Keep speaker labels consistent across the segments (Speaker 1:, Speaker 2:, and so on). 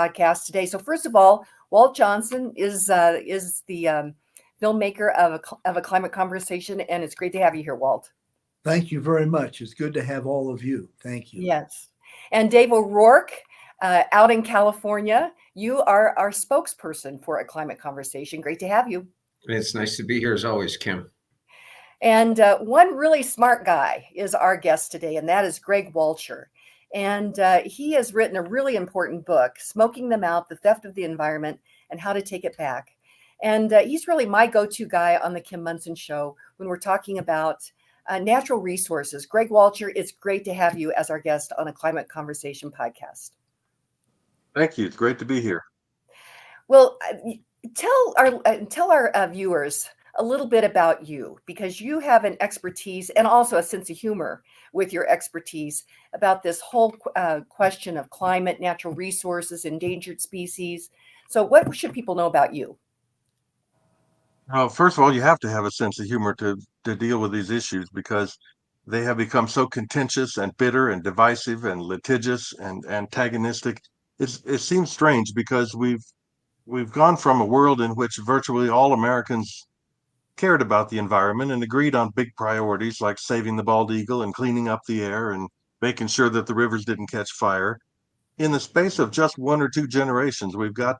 Speaker 1: podcast today. So first of all, Walt Johnson is the filmmaker of a climate conversation, and it's great to have you here, Walt.
Speaker 2: Thank you very much. It's good to have all of you. Thank you.
Speaker 1: Yes. And Dave O'Rourke, out in California, you are our spokesperson for a climate conversation. Great to have you.
Speaker 3: It's nice to be here as always, Kim.
Speaker 1: And one really smart guy is our guest today, and that is Greg Walcher. And he has written a really important book, Smoking Them Out, The Theft of the Environment, and How to Take It Back. And he's really my go-to guy on the Kim Monson Show when we're talking about natural resources. Greg Walcher, it's great to have you as our guest on a Climate Conversation podcast.
Speaker 4: Thank you. It's great to be here.
Speaker 1: Well, tell our viewers a little bit about you, because you have an expertise and also a sense of humor with your expertise about this whole question of climate, natural resources, endangered species. So what should people know about you?
Speaker 4: Well, first of all, you have to have a sense of humor to deal with these issues, because they have become so contentious and bitter and divisive and litigious and antagonistic. It seems strange because we've gone from a world in which virtually all Americans cared about the environment and agreed on big priorities like saving the bald eagle and cleaning up the air and making sure that the rivers didn't catch fire. In the space of just one or two generations, we've got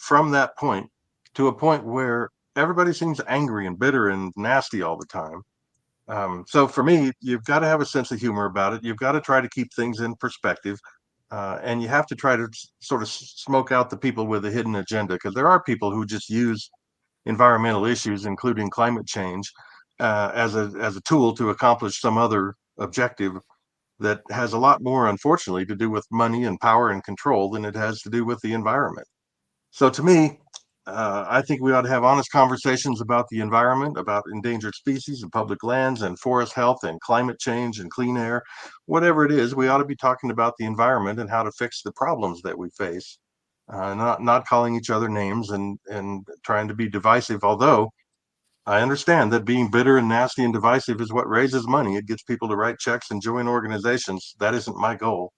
Speaker 4: from that point to a point where everybody seems angry and bitter and nasty all the time. So for me, you've got to have a sense of humor about it. You've got to try to keep things in perspective. And you have to try to sort of smoke out the people with a hidden agenda, because there are people who just use environmental issues, including climate change, as a tool to accomplish some other objective that has a lot more, unfortunately, to do with money and power and control than it has to do with the environment. So to me, I think we ought to have honest conversations about the environment, about endangered species and public lands and forest health and climate change and clean air. Whatever it is, we ought to be talking about the environment and how to fix the problems that we face. Not calling each other names and trying to be divisive, although I understand that being bitter and nasty and divisive is what raises money. It gets people to write checks and join organizations. That isn't my goal.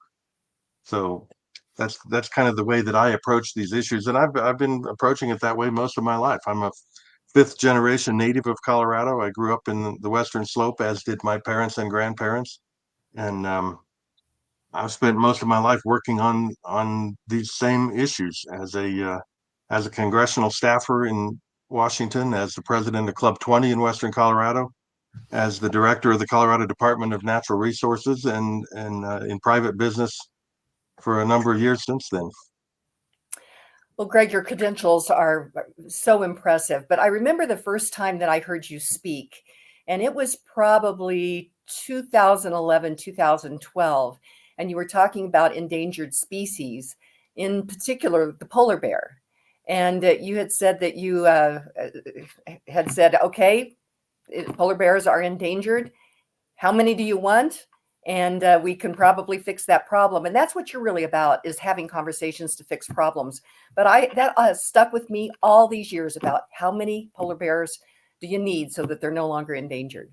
Speaker 4: So that's kind of the way that I approach these issues, and I've been approaching it that way most of my life. I'm a fifth generation native of Colorado. I grew up in the Western Slope, as did my parents and grandparents, and I've spent most of my life working on these same issues as a congressional staffer in Washington, as the president of Club 20 in Western Colorado, as the director of the Colorado Department of Natural Resources, and in private business for a number of years since then.
Speaker 1: Well, Greg, your credentials are so impressive, but I remember the first time that I heard you speak, and it was probably 2011, 2012. And you were talking about endangered species, in particular the polar bear. And you had said that you had said, okay, polar bears are endangered. How many do you want? And we can probably fix that problem. And that's what you're really about, is having conversations to fix problems. But that stuck with me all these years, about how many polar bears do you need so that they're no longer endangered.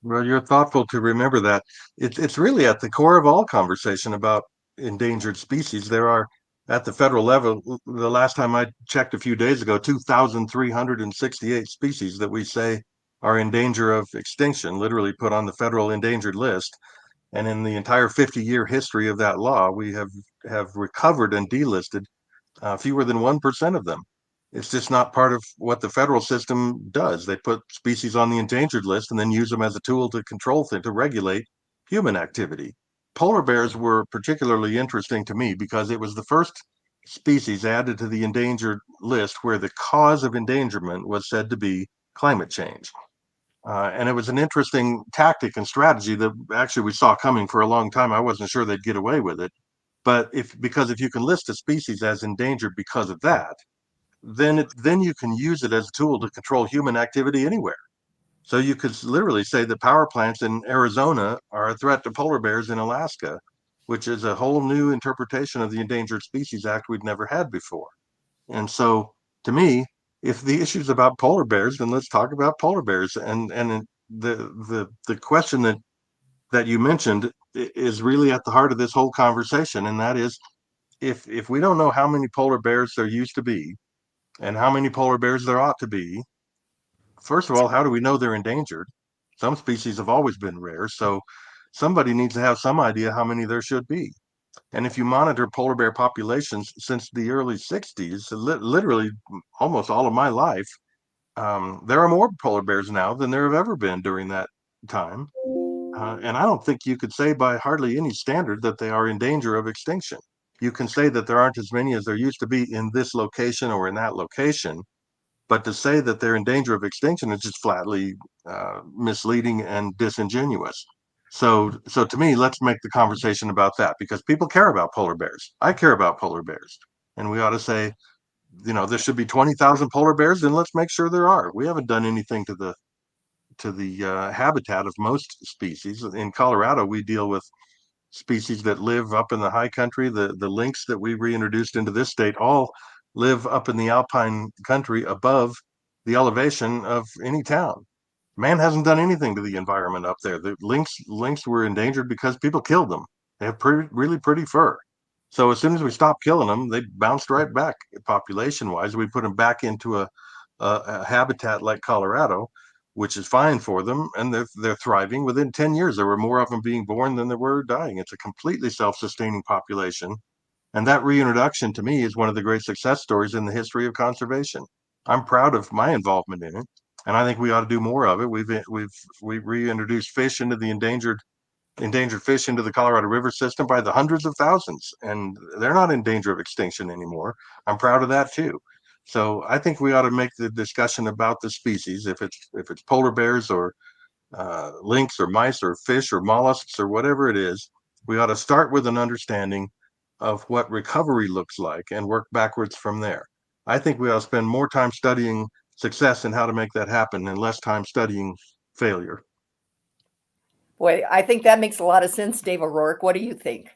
Speaker 4: Well, you're thoughtful to remember that. It's really at the core of all conversation about endangered species. There are, at the federal level, the last time I checked a few days ago, 2,368 species that we say are in danger of extinction, literally put on the federal endangered list. And in the entire 50-year history of that law, we have recovered and delisted fewer than 1% of them. It's just not part of what the federal system does. They put species on the endangered list and then use them as a tool to control things, to regulate human activity. Polar bears were particularly interesting to me because it was the first species added to the endangered list where the cause of endangerment was said to be climate change. And it was an interesting tactic and strategy that actually we saw coming for a long time. I wasn't sure they'd get away with it. But because if you can list a species as endangered because of that, then you can use it as a tool to control human activity anywhere. So you could literally say that power plants in Arizona are a threat to polar bears in Alaska, which is a whole new interpretation of the Endangered Species Act we'd never had before. And so, to me, if the issue's about polar bears, then let's talk about polar bears. And the question that you mentioned is really at the heart of this whole conversation, and that is, if we don't know how many polar bears there used to be and how many polar bears there ought to be, first of all, how do we know they're endangered? Some species have always been rare, so somebody needs to have some idea how many there should be. And if you monitor polar bear populations since the early 60s, literally almost all of my life, there are more polar bears now than there have ever been during that time. And I don't think you could say by hardly any standard that they are in danger of extinction. You can say that there aren't as many as there used to be in this location or in that location, but to say that they're in danger of extinction is just flatly misleading and disingenuous. So to me, let's make the conversation about that, because people care about polar bears. I care about polar bears, and we ought to say, there should be 20,000 polar bears, then let's make sure there are. We haven't done anything to the habitat of most species. In Colorado, we deal with species that live up in the high country. The lynx that we reintroduced into this state all live up in the alpine country above the elevation of any town. Man hasn't done anything to the environment up there. The lynx were endangered because people killed them. They have really pretty fur. So as soon as we stopped killing them, they bounced right back population wise. We put them back into a habitat like Colorado, which is fine for them, and they're thriving. Within 10 years, there were more of them being born than there were dying. It's a completely self-sustaining population. And that reintroduction to me is one of the great success stories in the history of conservation. I'm proud of my involvement in it, and I think we ought to do more of it. We've reintroduced fish into the endangered fish into the Colorado River system by the hundreds of thousands, and they're not in danger of extinction anymore. I'm proud of that too. So I think we ought to make the discussion about the species, if it's polar bears or lynx or mice or fish or mollusks or whatever it is, we ought to start with an understanding of what recovery looks like and work backwards from there. I think we ought to spend more time studying success and how to make that happen and less time studying failure.
Speaker 1: Boy, I think that makes a lot of sense, Dave O'Rourke. What do you think?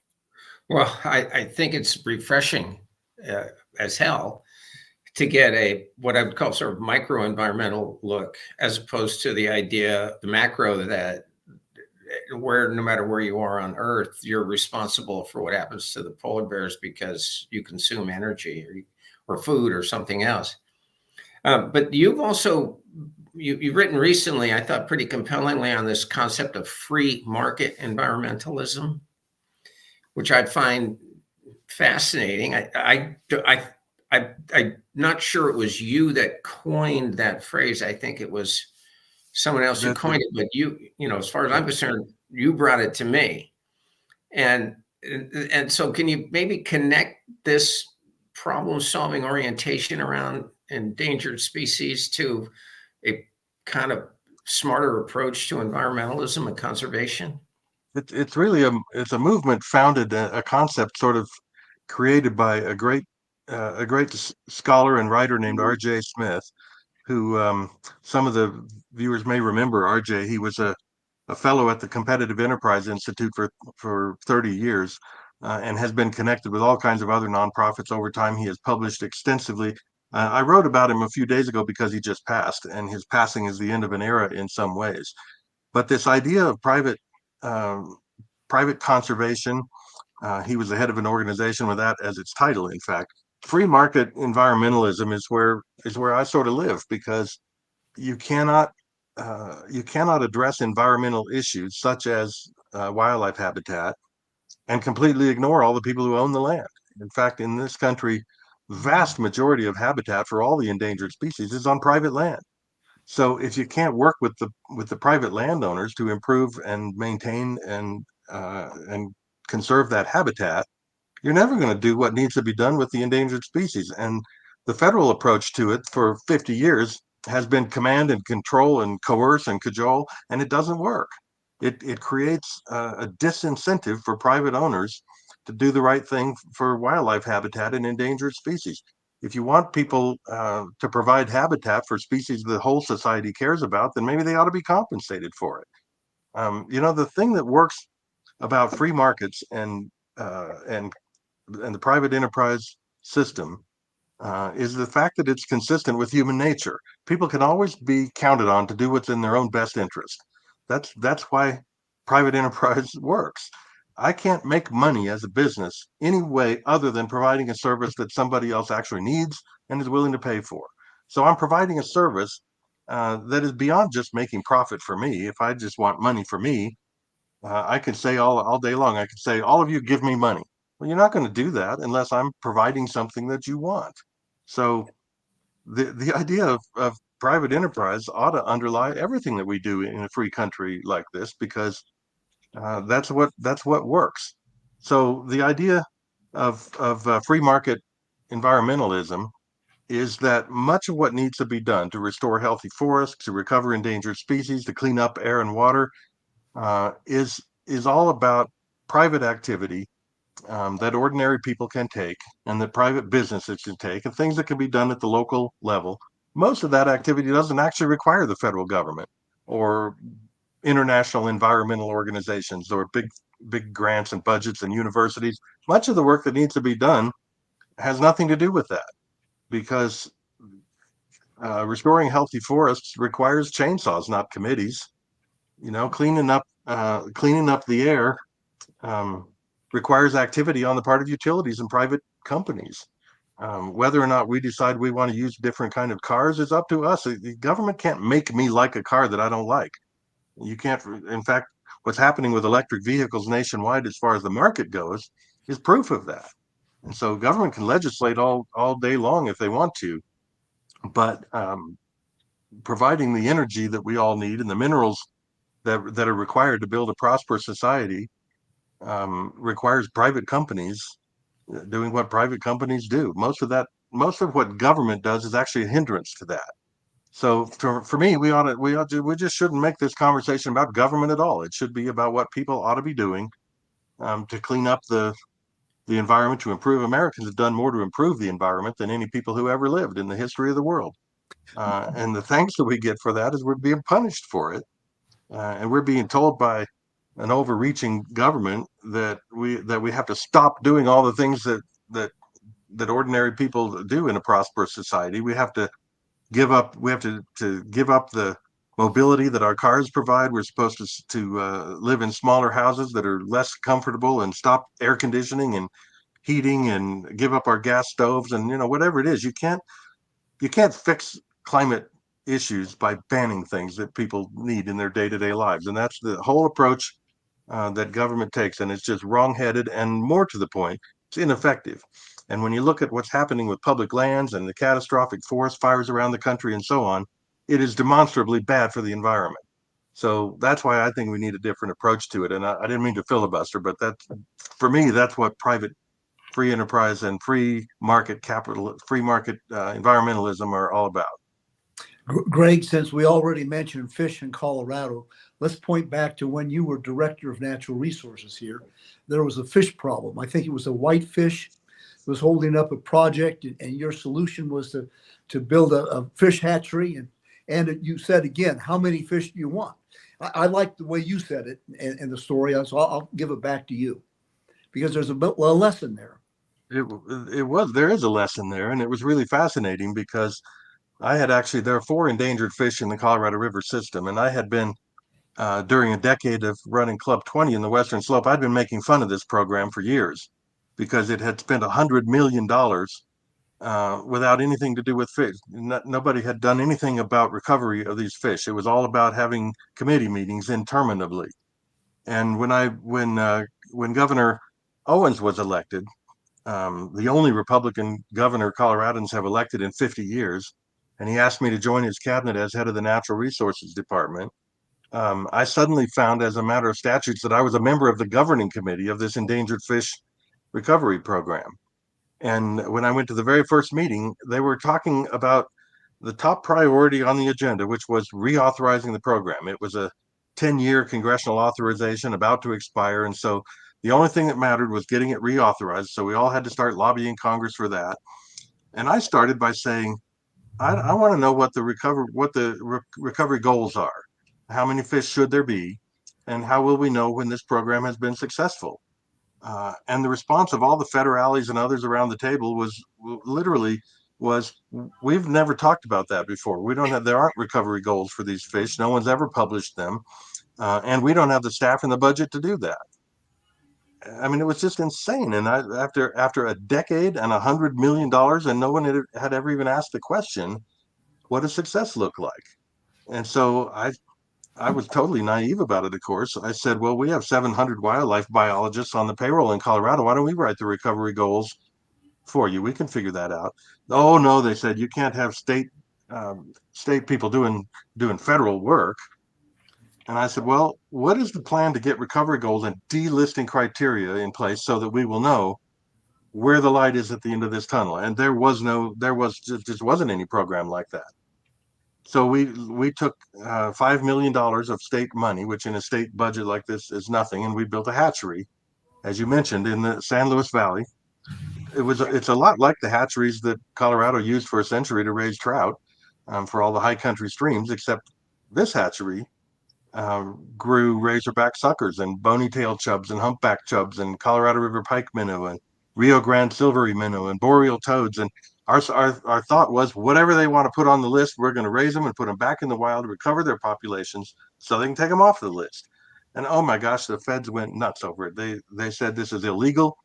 Speaker 3: Well, I think it's refreshing as hell to get what I would call sort of micro environmental look, as opposed to the macro, that where no matter where you are on Earth, you're responsible for what happens to the polar bears because you consume energy or food or something else. But you've also you've written recently, I thought pretty compellingly, on this concept of free market environmentalism, which I find fascinating. I'm not sure it was you that coined that phrase. I think it was someone else who coined it, but as far as I'm concerned, you brought it to me. And so can you maybe connect this problem-solving orientation around endangered species to a kind of smarter approach to environmentalism and conservation?
Speaker 4: It's really a movement founded, a concept sort of created by a great scholar and writer named R.J. Smith, who some of the viewers may remember. R.J., he was a fellow at the Competitive Enterprise Institute for 30 years, and has been connected with all kinds of other nonprofits over time. He has published extensively. I wrote about him a few days ago because he just passed, and his passing is the end of an era in some ways. But this idea of um, private conservation, he was the head of an organization with that as its title. In fact, free market environmentalism is where I sort of live, because you cannot address environmental issues such as wildlife habitat and completely ignore all the people who own the land. In fact, in this country, vast majority of habitat for all the endangered species is on private land. So if you can't work with the private landowners to improve and maintain and conserve that habitat, you're never going to do what needs to be done with the endangered species. And the federal approach to it for 50 years has been command and control and coerce and cajole, and it doesn't work. It creates a disincentive for private owners to do the right thing for wildlife habitat and endangered species. If you want people to provide habitat for species the whole society cares about, then maybe they ought to be compensated for it. The thing that works about free markets and the private enterprise system is the fact that it's consistent with human nature. People can always be counted on to do what's in their own best interest. That's why private enterprise works. I can't make money as a business any way other than providing a service that somebody else actually needs and is willing to pay for. So I'm providing a service that is beyond just making profit for me. If I just want money for me, I could say all day long, I could say, all of you give me money. Well, you're not going to do that unless I'm providing something that you want. So the idea of private enterprise ought to underlie everything that we do in a free country like this, because that's what works. So the idea of free market environmentalism is that much of what needs to be done to restore healthy forests, to recover endangered species, to clean up air and water, is all about private activity that ordinary people can take and that private businesses can take, and things that can be done at the local level. Most of that activity doesn't actually require the federal government or international environmental organizations or big grants and budgets and universities. Much of the work that needs to be done has nothing to do with that, because restoring healthy forests requires chainsaws, not committees. Cleaning up the air um, requires activity on the part of utilities and private companies. Whether or not we decide we want to use different kind of cars is up to us. The government can't make me like a car that I don't like. You can't. In fact, what's happening with electric vehicles nationwide, as far as the market goes, is proof of that. And so, government can legislate all day long if they want to, but providing the energy that we all need and the minerals that are required to build a prosperous society requires private companies doing what private companies do. Most of what government does is actually a hindrance to that. So for me, we just shouldn't make this conversation about government at all. It should be about what people ought to be doing to clean up the environment, to improve. Americans have done more to improve the environment than any people who ever lived in the history of the world. And the thanks that we get for that is we're being punished for it, and we're being told by an overreaching government that we have to stop doing all the things that that ordinary people do in a prosperous society. We have to give up the mobility that our cars provide. We're supposed to live in smaller houses that are less comfortable and stop air conditioning and heating and give up our gas stoves and whatever it is. You can't fix climate issues by banning things that people need in their day-to-day lives, and that's the whole approach that government takes, and it's just wrongheaded, and more to the point, it's ineffective. And when you look at what's happening with public lands and the catastrophic forest fires around the country and so on, it is demonstrably bad for the environment. So that's why I think we need a different approach to it. And I didn't mean to filibuster, but for me, that's what private free enterprise and free market environmentalism are all about.
Speaker 2: Greg, since we already mentioned fish in Colorado, let's point back to when you were director of natural resources here. There was a fish problem. I think it was a whitefish was holding up a project, and your solution was to build a fish hatchery. And you said again, how many fish do you want? I like the way you said it and the story, so I'll give it back to you because there's a lesson there.
Speaker 4: There is a lesson there, and it was really fascinating because there are 4 endangered fish in the Colorado River system, and I had been, during a decade of running Club 20 in the Western Slope, I'd been making fun of this program for years because it had spent $100 million without anything to do with fish. Nobody had done anything about recovery of these fish. It was all about having committee meetings interminably. And when Governor Owens was elected, the only Republican governor Coloradans have elected in 50 years, and he asked me to join his cabinet as head of the Natural Resources Department. I suddenly found, as a matter of statutes, that I was a member of the governing committee of this endangered fish recovery program. And when I went to the very first meeting, they were talking about the top priority on the agenda, which was reauthorizing the program. It was a 10-year congressional authorization about to expire. And so the only thing that mattered was getting it reauthorized. So we all had to start lobbying Congress for that. And I started by saying, I want to know what the recovery goals are. How many fish should there be? And how will we know when this program has been successful? And the response of all the federales and others around the table was, we've never talked about that before. There aren't recovery goals for these fish. No one's ever published them. And we don't have the staff and the budget to do that. I mean, it was just insane. And after a decade and $100 million, and no one had ever even asked the question, what does success look like? And so I was totally naive about it, of course. I said, well, we have 700 wildlife biologists on the payroll in Colorado. Why don't we write the recovery goals for you? We can figure that out. Oh, no, they said, you can't have state people doing federal work. And I said, well, what is the plan to get recovery goals and delisting criteria in place so that we will know where the light is at the end of this tunnel? And just wasn't any program like that. So we took $5 million of state money, which in a state budget like this is nothing, and we built a hatchery, as you mentioned, in the San Luis Valley. It's a lot like the hatcheries that Colorado used for a century to raise trout for all the high country streams, except this hatchery grew razorback suckers and bony-tailed chubs and humpback chubs and Colorado River pike minnow and Rio Grande silvery minnow and boreal toads. And our thought was, whatever they want to put on the list, we're going to raise them and put them back in the wild, recover their populations so they can take them off the list. And oh my gosh, the feds went nuts over it. They said this is illegal.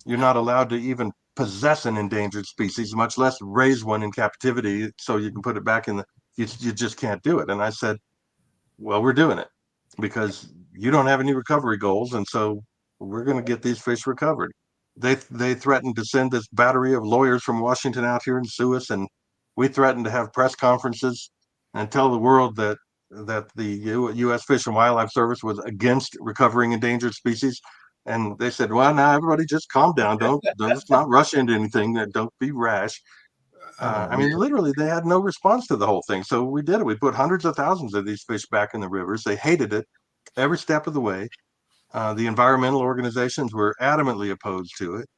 Speaker 4: You're not allowed to even possess an endangered species, much less raise one in captivity so you can put it back in the. You just can't do it. And I said, well, we're doing it because you don't have any recovery goals, and so we're going to get these fish recovered. They threatened to send this battery of lawyers from Washington out here and sue us, and we threatened to have press conferences and tell the world that the U.S. Fish and Wildlife Service was against recovering endangered species. And they said, well, now everybody just calm down. Don't not rush into anything. Don't be rash.
Speaker 3: Oh,
Speaker 4: I mean, literally, they had no response to the whole thing. So we did it. We put hundreds of thousands of these fish back in the rivers. They hated it every step of the way. The environmental organizations were adamantly opposed to it,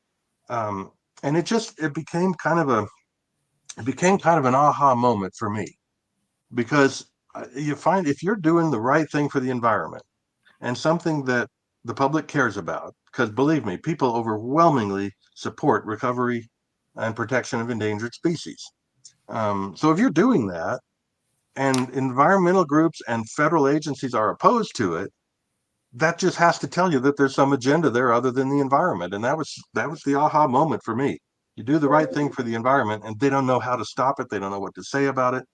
Speaker 4: and it became kind of an aha moment for me because you find if you're doing the right thing for the environment and something that the public cares about, because believe me, people overwhelmingly support recovery and protection of endangered species. So if you're doing that and environmental groups and federal agencies are opposed to it, that just has to tell you that there's some agenda there other than the environment. And that was the aha moment for me. You do the right thing for the environment and they don't know how to stop it. They don't know what to say about it.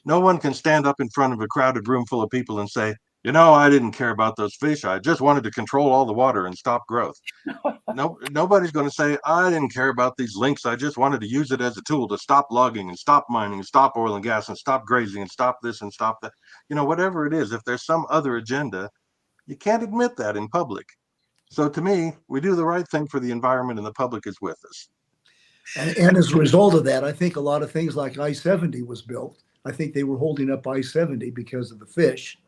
Speaker 4: No one can stand up in front of a crowded room full of people and say, I didn't care about those fish. I just wanted to control all the water and stop growth. No, nobody's going to say, I didn't care about these links. I just wanted to use it as a tool to stop logging and stop mining and stop oil and gas and stop grazing and stop this and stop that. Whatever it is, if there's some other agenda, you can't admit that in public. So to me, we do the right thing for the environment and the public is with us.
Speaker 2: And as a result of that, I think a lot of things like I-70 was built. I think they were holding up I-70 because of the fish.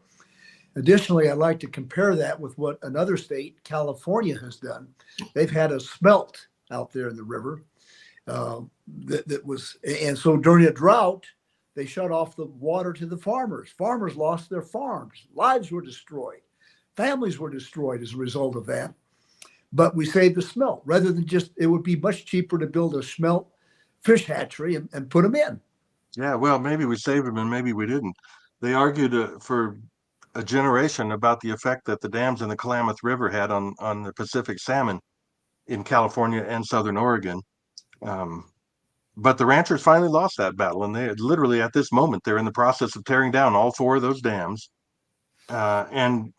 Speaker 2: Additionally, I'd like to compare that with what another state, California, has done. They've had a smelt out there in the river that was, and so during a drought, they shut off the water to the farmers. Farmers lost their farms. Lives were destroyed. Families were destroyed as a result of that. But we saved the smelt rather than it would be much cheaper to build a smelt fish hatchery and put them in.
Speaker 4: Yeah, well, maybe we saved them and maybe we didn't. They argued for a generation about the effect that the dams in the Klamath River had on the Pacific salmon in California and Southern Oregon. But the ranchers finally lost that battle, and they literally at this moment they're in the process of tearing down all four of those dams, and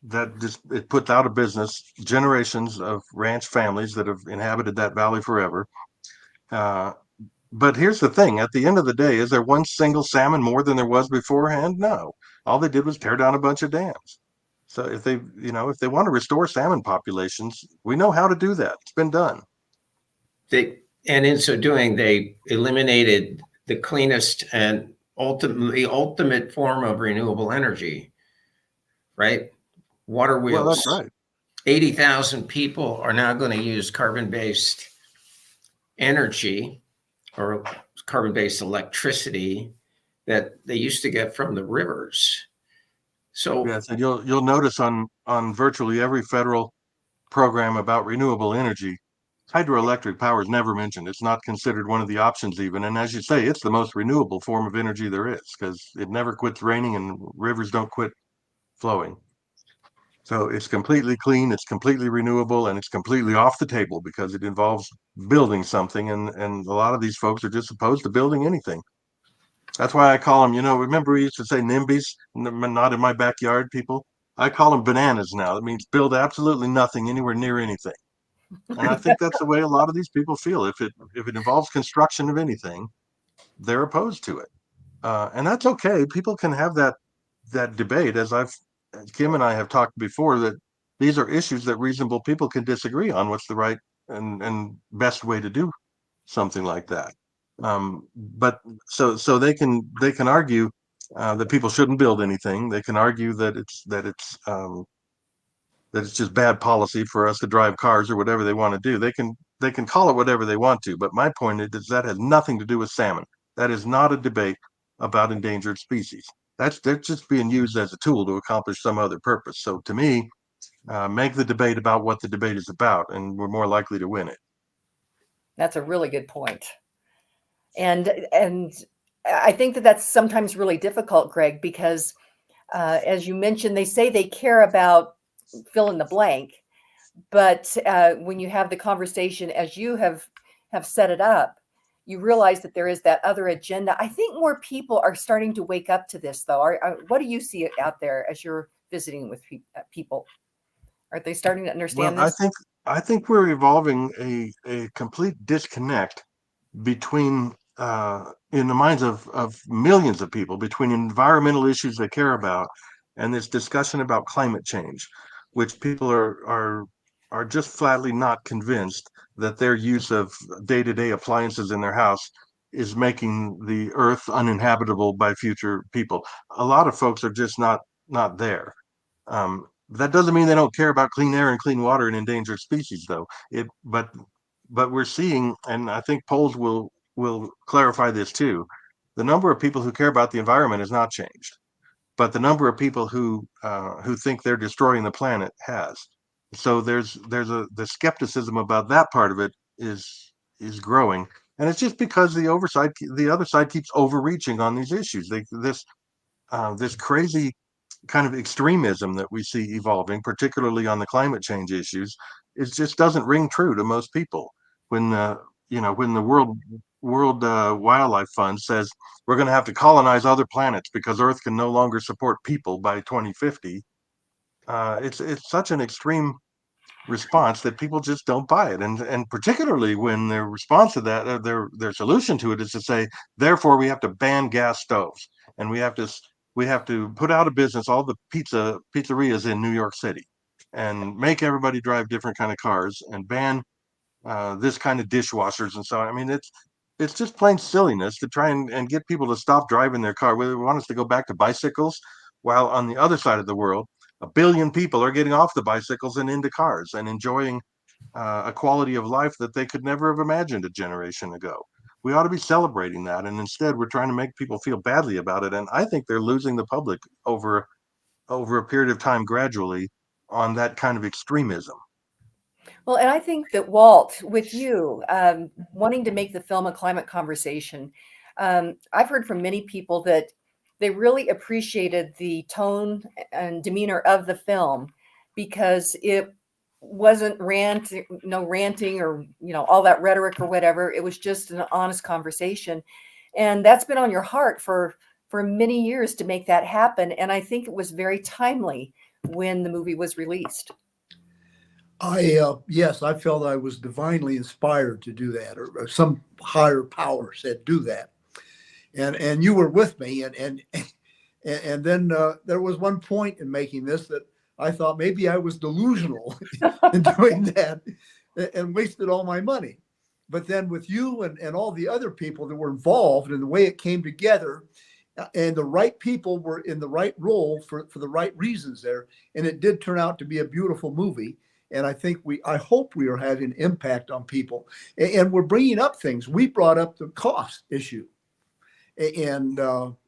Speaker 4: that just it puts out of business generations of ranch families that have inhabited that valley forever. But here's the thing: at the end of the day, is there one single salmon more than there was beforehand? No. All they did was tear down a bunch of dams. So if they want to restore salmon populations, we know how to do that. It's been done.
Speaker 3: And in so doing, they eliminated the cleanest and ultimate form of renewable energy, right? Water wheels.
Speaker 4: Well, that's right.
Speaker 3: 80,000 people are now going to use carbon-based energy or carbon-based electricity that they used to get from the rivers. So
Speaker 4: yes, and you'll notice on virtually every federal program about renewable energy, hydroelectric power is never mentioned. It's not considered one of the options even. And as you say, it's the most renewable form of energy there is because it never quits raining and rivers don't quit flowing. So it's completely clean, it's completely renewable, and it's completely off the table because it involves building something. And a lot of these folks are just opposed to building anything. That's why I call them, remember we used to say NIMBYs, not in my backyard, people? I call them bananas now. That means build absolutely nothing anywhere near anything. And I think that's the way a lot of these people feel. If it involves construction of anything, they're opposed to it. And that's okay. People can have that debate, as Kim and I have talked before, that these are issues that reasonable people can disagree on what's the right and best way to do something like that. But so they can argue that people shouldn't build anything. They can argue that it's just bad policy for us to drive cars or whatever they want to do. They can call it whatever they want to. But my point is that has nothing to do with salmon. That is not a debate about endangered species. They're just being used as a tool to accomplish some other purpose. So to me, make the debate about what the debate is about, and we're more likely to win it.
Speaker 1: That's a really good point. And I think that that's sometimes really difficult, Greg, because as you mentioned, they say they care about fill in the blank, but when you have the conversation as you have set it up, you realize that there is that other agenda. I think more people are starting to wake up to this, though. What do you see out there as you're visiting with people? Are they starting to understand
Speaker 4: Well,
Speaker 1: this?
Speaker 4: I think we're evolving a complete disconnect between in the minds of millions of people between environmental issues they care about and this discussion about climate change, which people are just flatly not convinced that their use of day-to-day appliances in their house is making the earth uninhabitable by future people. A lot of folks are just not there. That doesn't mean they don't care about clean air and clean water and endangered species, though. But we're seeing, and I think polls will clarify this too. The number of people who care about the environment has not changed, but the number of people who think they're destroying the planet has. So the skepticism about that part of it is growing, and it's just because the other side keeps overreaching on these issues. This crazy kind of extremism that we see evolving, particularly on the climate change issues, it just doesn't ring true to most people. When when the World Wildlife Fund says we're going to have to colonize other planets because Earth can no longer support people by 2050, it's such an extreme response that people just don't buy it, and particularly when their response to that, their solution to it is to say, therefore we have to ban gas stoves, and we have to put out of business all the pizzerias in New York City, and make everybody drive different kind of cars, and ban this kind of dishwashers and so on. I mean, it's just plain silliness to try and get people to stop driving their car. We want us to go back to bicycles, while on the other side of the world, 1 billion people are getting off the bicycles and into cars and enjoying a quality of life that they could never have imagined a generation ago. We ought to be celebrating that, and instead we're trying to make people feel badly about it. And I think they're losing the public over a period of time gradually on that kind of extremism.
Speaker 1: Well, and I think that Walt, with you wanting to make the film a climate conversation, I've heard from many people that they really appreciated the tone and demeanor of the film because it wasn't ranting or all that rhetoric or whatever. It was just an honest conversation, and that's been on your heart for many years to make that happen. And I think it was very timely when the movie was released.
Speaker 2: Yes, I felt I was divinely inspired to do that, or some higher power said do that, and you were with me, and then there was one point in making this that I thought maybe I was delusional in doing that and wasted all my money. But then with you and all the other people that were involved and the way it came together, and the right people were in the right role for the right reasons there, and it did turn out to be a beautiful movie. And I hope we are having impact on people, and we're bringing up things. We brought up the cost issue, and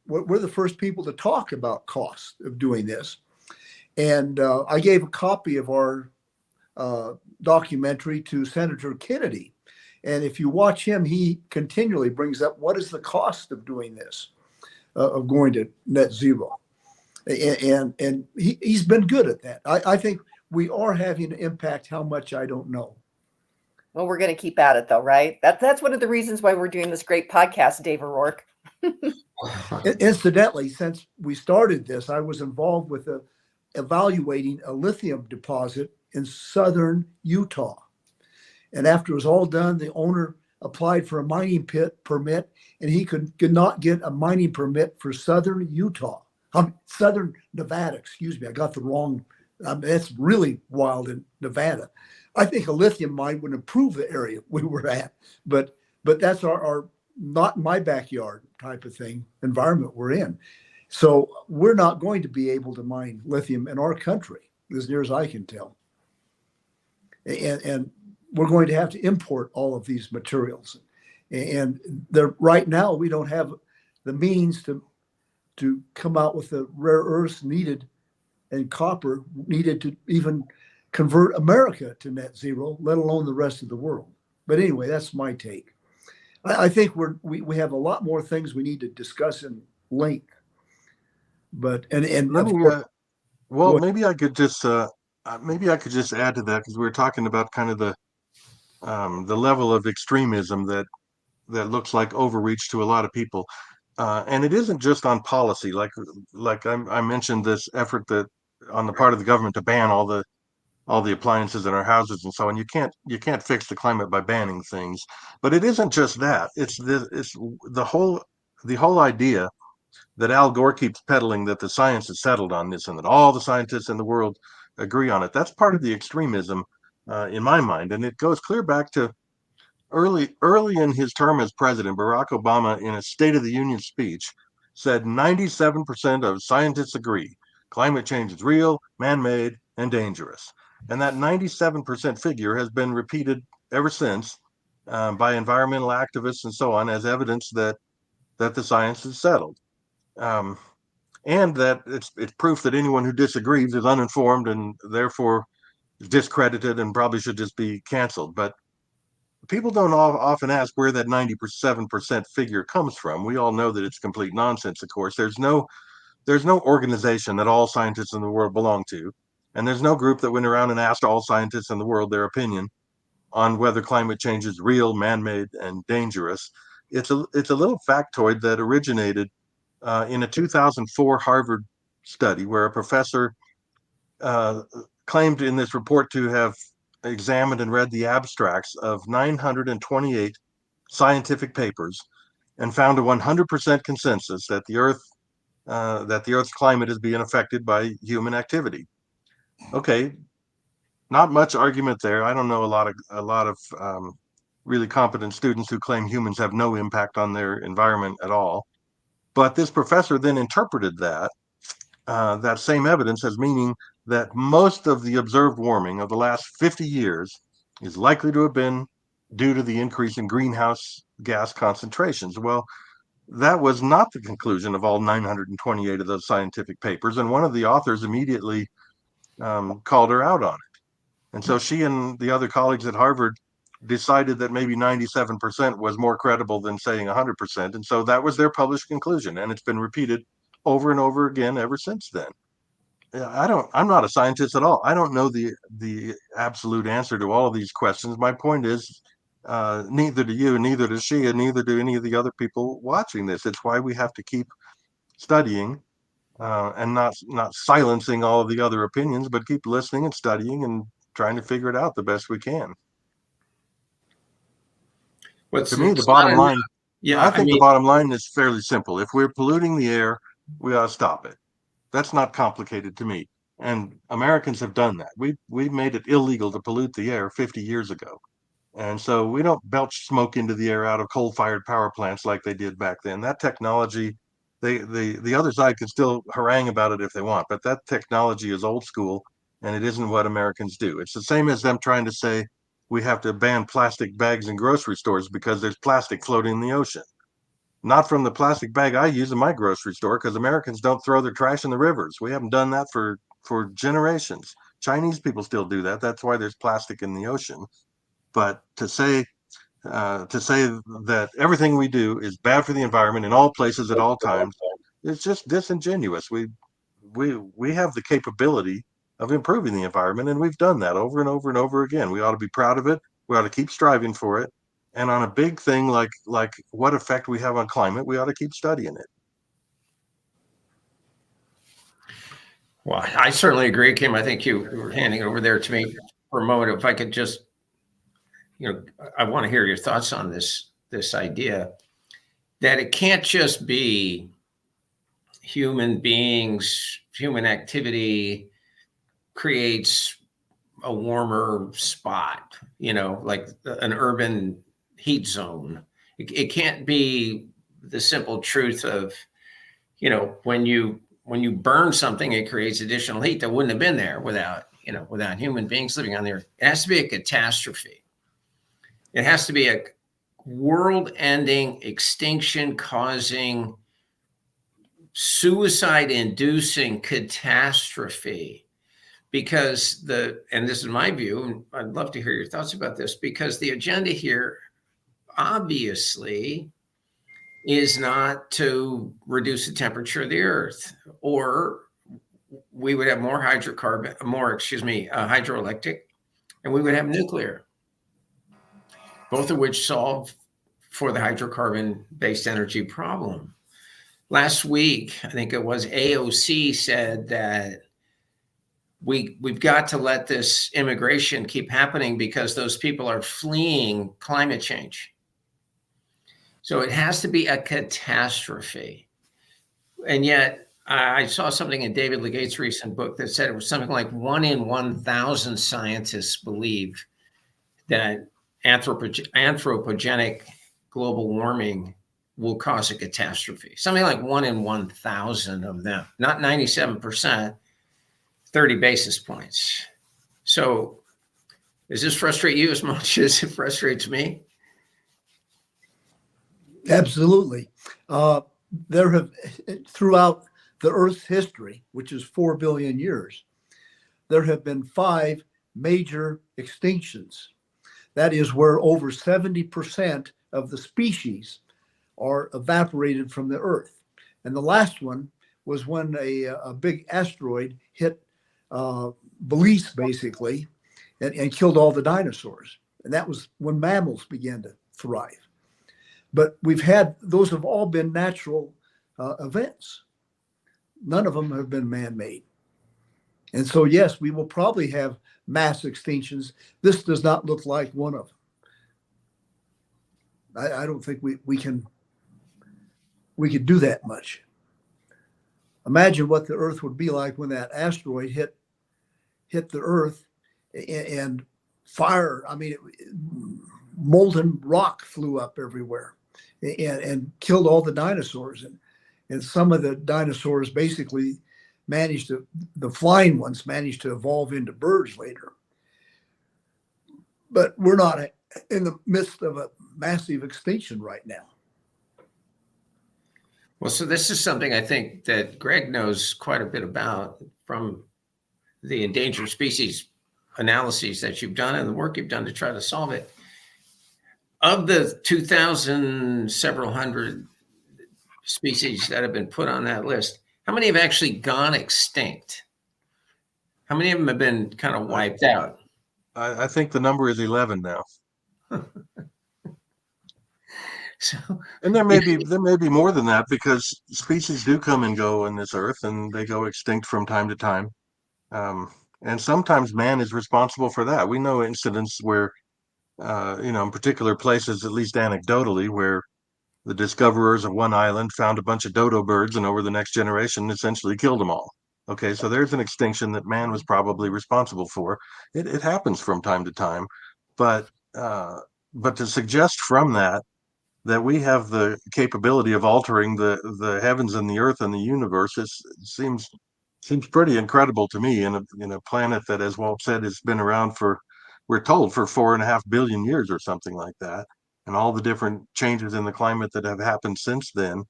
Speaker 2: we're the first people to talk about cost of doing this. And I gave a copy of our documentary to Senator Kennedy. And if you watch him, he continually brings up what is the cost of doing this, of going to net zero. And he's been good at that. I think we are having an impact. How much, I don't know.
Speaker 1: Well, we're going to keep at it, though, right? That's one of the reasons why we're doing this great podcast, Dave O'Rourke.
Speaker 2: Incidentally, since we started this, I was involved with evaluating a lithium deposit in southern Utah. And after it was all done, the owner applied for a mining pit permit, and he could not get a mining permit for southern Utah. Southern Nevada, excuse me. I got the wrong. That's really wild in Nevada. I think a lithium mine would improve the area we were at, but that's our not in my backyard type of thing environment we're in. So we're not going to be able to mine lithium in our country, as near as I can tell. And we're going to have to import all of these materials. And right now we don't have the means to come out with the rare earths needed and copper needed to even convert America to net zero, let alone the rest of the world. But anyway, that's my take. I think we have a lot more things we need to discuss in length. But and
Speaker 4: Let
Speaker 2: of
Speaker 4: me,
Speaker 2: course,
Speaker 4: well, maybe I could just add to that, because we were talking about kind of the level of extremism that looks like overreach to a lot of people, and it isn't just on policy. Like I mentioned, this effort that on the part of the government to ban all the appliances in our houses and so on. You can't fix the climate by banning things, but it isn't just that. It's the whole idea that Al Gore keeps peddling, that the science is settled on this and that all the scientists in the world agree on it. That's part of the extremism, in my mind, and it goes clear back to early in his term as president. Barack Obama, in a State of the Union speech, said 97% of scientists agree climate change is real, man-made, and dangerous. And that 97% figure has been repeated ever since, by environmental activists and so on, as evidence that the science is settled, and that it's proof that anyone who disagrees is uninformed and therefore discredited and probably should just be canceled. But people don't often ask where that 97% figure comes from. We all know that it's complete nonsense. Of course, there's no organization that all scientists in the world belong to, and there's no group that went around and asked all scientists in the world their opinion on whether climate change is real, man-made, and dangerous. It's a little factoid that originated in a 2004 Harvard study, where a professor claimed in this report to have examined and read the abstracts of 928 scientific papers and found a 100% consensus that the Earth's climate is being affected by human activity. Okay, not much argument there. I don't know a lot of really competent students who claim humans have no impact on their environment at all. But this professor then interpreted that same evidence as meaning that most of the observed warming of the last 50 years is likely to have been due to the increase in greenhouse gas concentrations. Well, that was not the conclusion of all 928 of those scientific papers, and one of the authors immediately called her out on it. And so she and the other colleagues at Harvard decided that maybe 97% was more credible than saying 100%. And so that was their published conclusion. And it's been repeated over and over again ever since then. I'm not a scientist at all. I don't know the absolute answer to all of these questions. My point is, neither do you, neither does she, and neither do any of the other people watching this. It's why we have to keep studying, and not silencing all of the other opinions, but keep listening and studying and trying to figure it out the best we can. To me, the bottom line, I think the bottom line is fairly simple. If we're polluting the air, we ought to stop it. That's not complicated to me. And Americans have done that. We've made it illegal to pollute the air 50 years ago. And so we don't belch smoke into the air out of coal-fired power plants like they did back then. That technology, the other side can still harangue about it if they want, but that technology is old school, and it isn't what Americans do. It's the same as them trying to say we have to ban plastic bags in grocery stores because there's plastic floating in the ocean. Not from the plastic bag I use in my grocery store, because Americans don't throw their trash in the rivers. We haven't done that for generations. Chinese people still do that. That's why there's plastic in the ocean. But to say that everything we do is bad for the environment in all places at all times, it's just disingenuous. we have the capability of improving the environment, and we've done that over and over and over again. We ought to be proud of it. We ought to keep striving for it. And on a big thing like what effect we have on climate, we ought to keep studying it.
Speaker 3: Well, I certainly agree, Kim. I think you were handing it over there to me for a moment. If I could just, I want to hear your thoughts on this idea that it can't just be human beings, human activity creates a warmer spot, like an urban heat zone. It can't be the simple truth of, when you burn something, it creates additional heat that wouldn't have been there without human beings living on the earth. It has to be a catastrophe. It has to be a world-ending, extinction-causing, suicide-inducing catastrophe. Because and this is my view, and I'd love to hear your thoughts about this, because the agenda here obviously is not to reduce the temperature of the earth, or we would have more hydroelectric, and we would have nuclear, both of which solve for the hydrocarbon-based energy problem. Last week, I think it was AOC said that we've got to let this immigration keep happening because those people are fleeing climate change. So it has to be a catastrophe. And yet I saw something in David Legate's recent book that said it was something like 1 in 1,000 scientists believe that anthropogenic global warming will cause a catastrophe. Something like 1 in 1,000 of them, not 97%, 30 basis points. So does this frustrate you as much as it frustrates me?
Speaker 2: Absolutely. There have, throughout the Earth's history, which is 4 billion years, there have been 5 major extinctions. That is where over 70% of the species are evaporated from the Earth. And the last one was when a big asteroid hit Belize, basically, and killed all the dinosaurs. And that was when mammals began to thrive. But those have all been natural events. None of them have been man-made. And so, yes, we will probably have mass extinctions. This does not look like one of them. I don't think we can do that much. Imagine what the Earth would be like when that asteroid hit the Earth and fire. I mean, molten rock flew up everywhere and killed all the dinosaurs. And some of the dinosaurs basically the flying ones managed to evolve into birds later. But we're not in the midst of a massive extinction right now.
Speaker 3: Well, so this is something I think that Greg knows quite a bit about from the endangered species analyses that you've done and the work you've done to try to solve it. Of the 2,000, several hundred species that have been put on that list, how many have actually gone extinct? How many of them have been kind of wiped out?
Speaker 4: I think the number is 11 now.
Speaker 3: So,
Speaker 4: and there may be more than that, because species do come and go on this earth, and they go extinct from time to time. And sometimes man is responsible for that. We know incidents where, in particular places, at least anecdotally, where the discoverers of one island found a bunch of dodo birds and over the next generation essentially killed them all. Okay, so there's an extinction that man was probably responsible for. It happens from time to time, but to suggest from that we have the capability of altering the heavens and the earth and the universe, seems pretty incredible to me, in a planet that, as Walt said, has been around we're told, for 4.5 billion years or something like that, and all the different changes in the climate that have happened since then.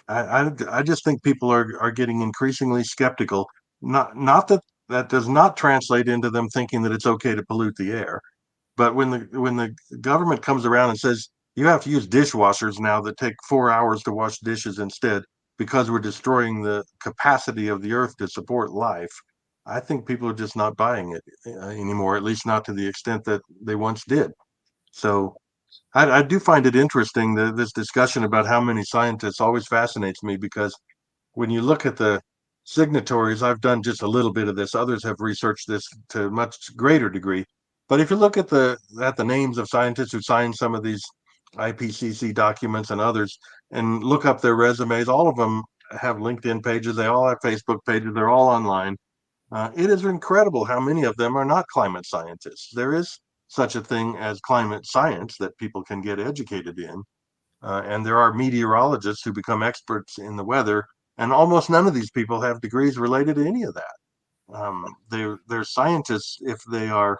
Speaker 4: I just think people are getting increasingly skeptical. Not that does not translate into them thinking that it's okay to pollute the air, but when the government comes around and says you have to use dishwashers now that take 4 hours to wash dishes instead, because we're destroying the capacity of the earth to support life, I think people are just not buying it anymore, at least not to the extent that they once did. So I do find it interesting that this discussion about how many scientists always fascinates me, because when you look at the signatories, I've done just a little bit of this. Others have researched this to a much greater degree. But if you look at the names of scientists who signed some of these IPCC documents and others, and look up their resumes, all of them have LinkedIn pages. They all have Facebook pages. They're all online. It is incredible how many of them are not climate scientists. There is such a thing as climate science that people can get educated in. And there are meteorologists who become experts in the weather, and almost none of these people have degrees related to any of that. They're scientists if they are,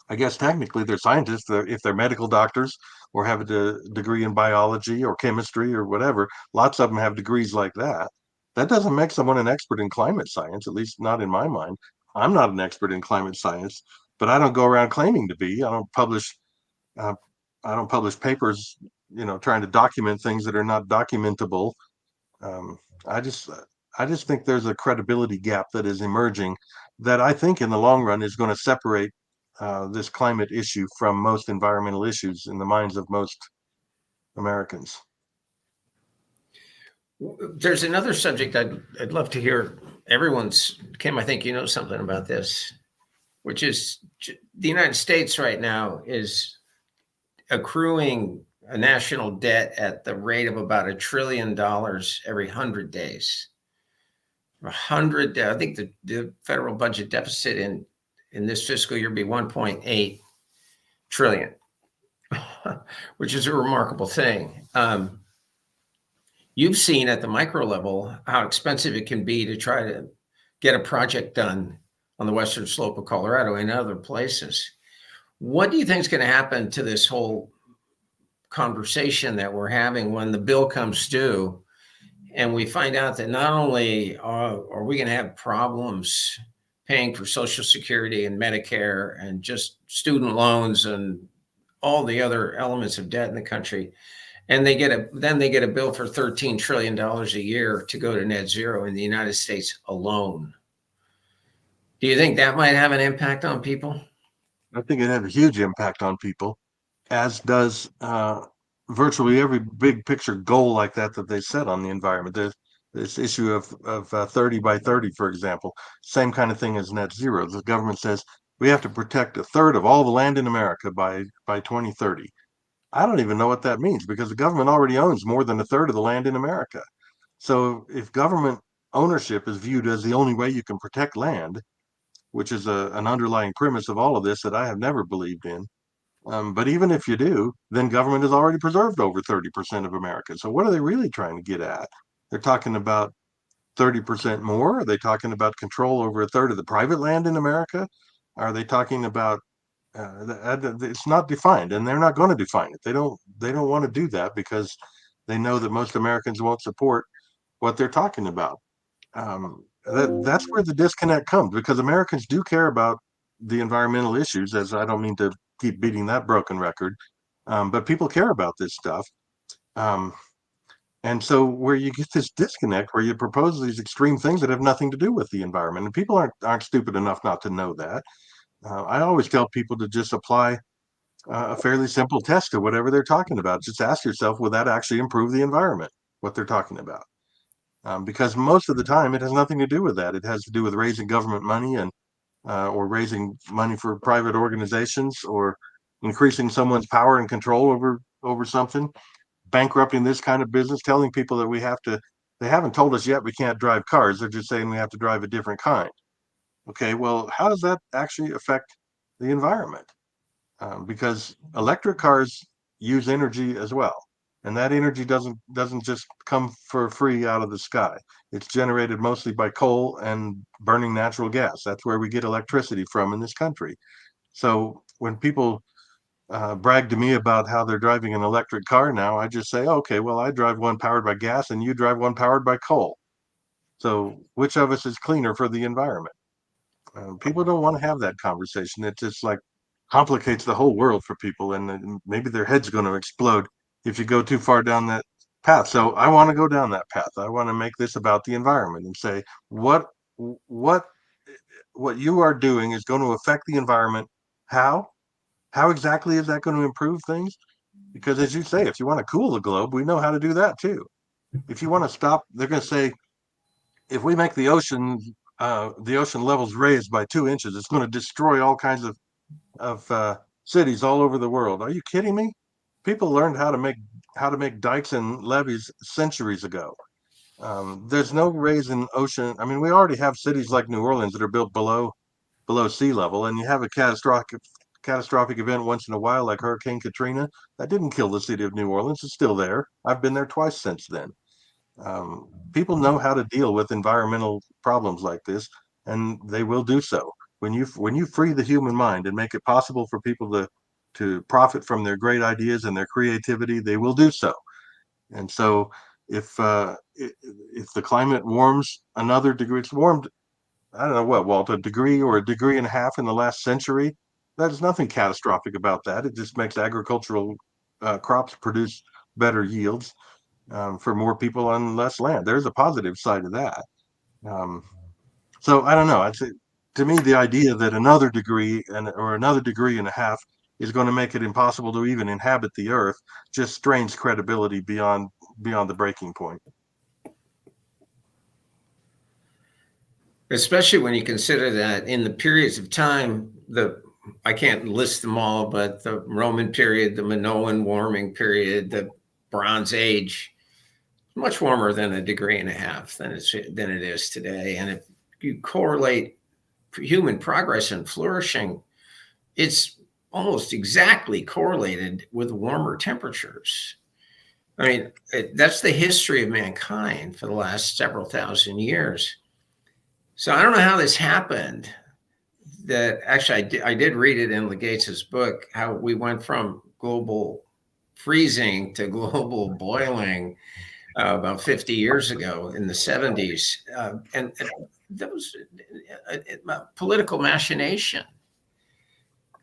Speaker 4: I guess technically they're scientists if they're medical doctors or have a degree in biology or chemistry or whatever. Lots of them have degrees like that. That doesn't make someone an expert in climate science, at least not in my mind. I'm not an expert in climate science, but I don't go around claiming to be. Uh, I don't publish papers, trying to document things that are not documentable. Um, I just I just think there's a credibility gap that is emerging that I think in the long run is going to separate this climate issue from most environmental issues in the minds of most Americans.
Speaker 3: There's another subject I'd love to hear everyone's. Kim, I think you know something about this, which is the United States right now is accruing a national debt at the rate of about $1 trillion every 100 days. I think the federal budget deficit in this fiscal year be 1.8 trillion, which is a remarkable thing. You've seen at the micro level how expensive it can be to try to get a project done on the western slope of Colorado and other places. What do you think is going to happen to this whole conversation that we're having when the bill comes due and we find out that not only are we going to have problems paying for Social Security and Medicare and just student loans and all the other elements of debt in the country, and they get a bill for $13 trillion a year to go to net zero in the United States alone. Do you think that might have an impact on people?
Speaker 4: I think it had a huge impact on people, as does virtually every big picture goal like that they set on the environment. There's this issue of 30 by 30, for example, same kind of thing as net zero. The government says we have to protect a third of all the land in America by 2030. I don't even know what that means, because the government already owns more than a third of the land in America. So if government ownership is viewed as the only way you can protect land, which is an underlying premise of all of this that I have never believed in, but even if you do, then government has already preserved over 30% of America. So what are they really trying to get at? They're talking about 30% more? Are they talking about control over a third of the private land in America? Are they talking about it's not defined, and they're not going to define it. They don't want to do that because they know that most Americans won't support what they're talking about. That's where the disconnect comes, because Americans do care about the environmental issues, as I don't mean to keep beating that broken record, but people care about this stuff. And so where you get this disconnect, where you propose these extreme things that have nothing to do with the environment, and people aren't stupid enough not to know that. I always tell people to just apply a fairly simple test to whatever they're talking about. Just ask yourself, will that actually improve the environment, what they're talking about? Because most of the time it has nothing to do with that. It has to do with raising government money and or raising money for private organizations, or increasing someone's power and control over something, bankrupting this kind of business, telling people that they haven't told us yet we can't drive cars. They're just saying we have to drive a different kind. Okay, well, how does that actually affect the environment? Because electric cars use energy as well, and that energy doesn't just come for free out of the sky. It's generated mostly by coal and burning natural gas. That's where we get electricity from in this country. So when people brag to me about how they're driving an electric car now, I just say, okay, well, I drive one powered by gas and you drive one powered by coal. So which of us is cleaner for the environment? People don't want to have that conversation. It just like complicates the whole world for people, and maybe their head's going to explode if you go too far down path. So I want to go down that path. I want to make this about the environment and say what what you are doing is going to affect the environment. How? How exactly is that going to improve things? Because as you say, if you want to cool the globe, we know how to do that too. If you want to stop, they're going to say, if we make the ocean levels raised by 2 inches, it's going to destroy all kinds of cities all over the world. Are you kidding me? People learned how to make dikes and levees centuries ago. There's no raise in ocean. I mean, we already have cities like New Orleans that are built below sea level, and you have a catastrophic event once in a while, like Hurricane Katrina. That didn't kill the city of New Orleans. It's still there. I've been there twice since then. People know how to deal with environmental problems like this, and they will do so. When you free the human mind and make it possible for people to profit from their great ideas and their creativity, they will do so. And so, if the climate warms another degree, it's warmed, I don't know what, Walt, a degree or a degree and a half in the last century. There's nothing catastrophic about that. It just makes agricultural crops produce better yields for more people on less land. There's a positive side of that. Um, so I don't know. I'd say, to me, the idea that another degree or another degree and a half is going to make it impossible to even inhabit the Earth just strains credibility beyond the breaking point.
Speaker 3: Especially when you consider that in the periods of time, I can't list them all, but the Roman period, the Minoan warming period, the Bronze Age, much warmer than a degree and a half than it is today. And if you correlate human progress and flourishing, it's almost exactly correlated with warmer temperatures. I mean, that's the history of mankind for the last several thousand years. So I don't know how this happened. That actually, I did read it in Legates's book, how we went from global freezing to global boiling about 50 years ago in the 70s. And that was a political machination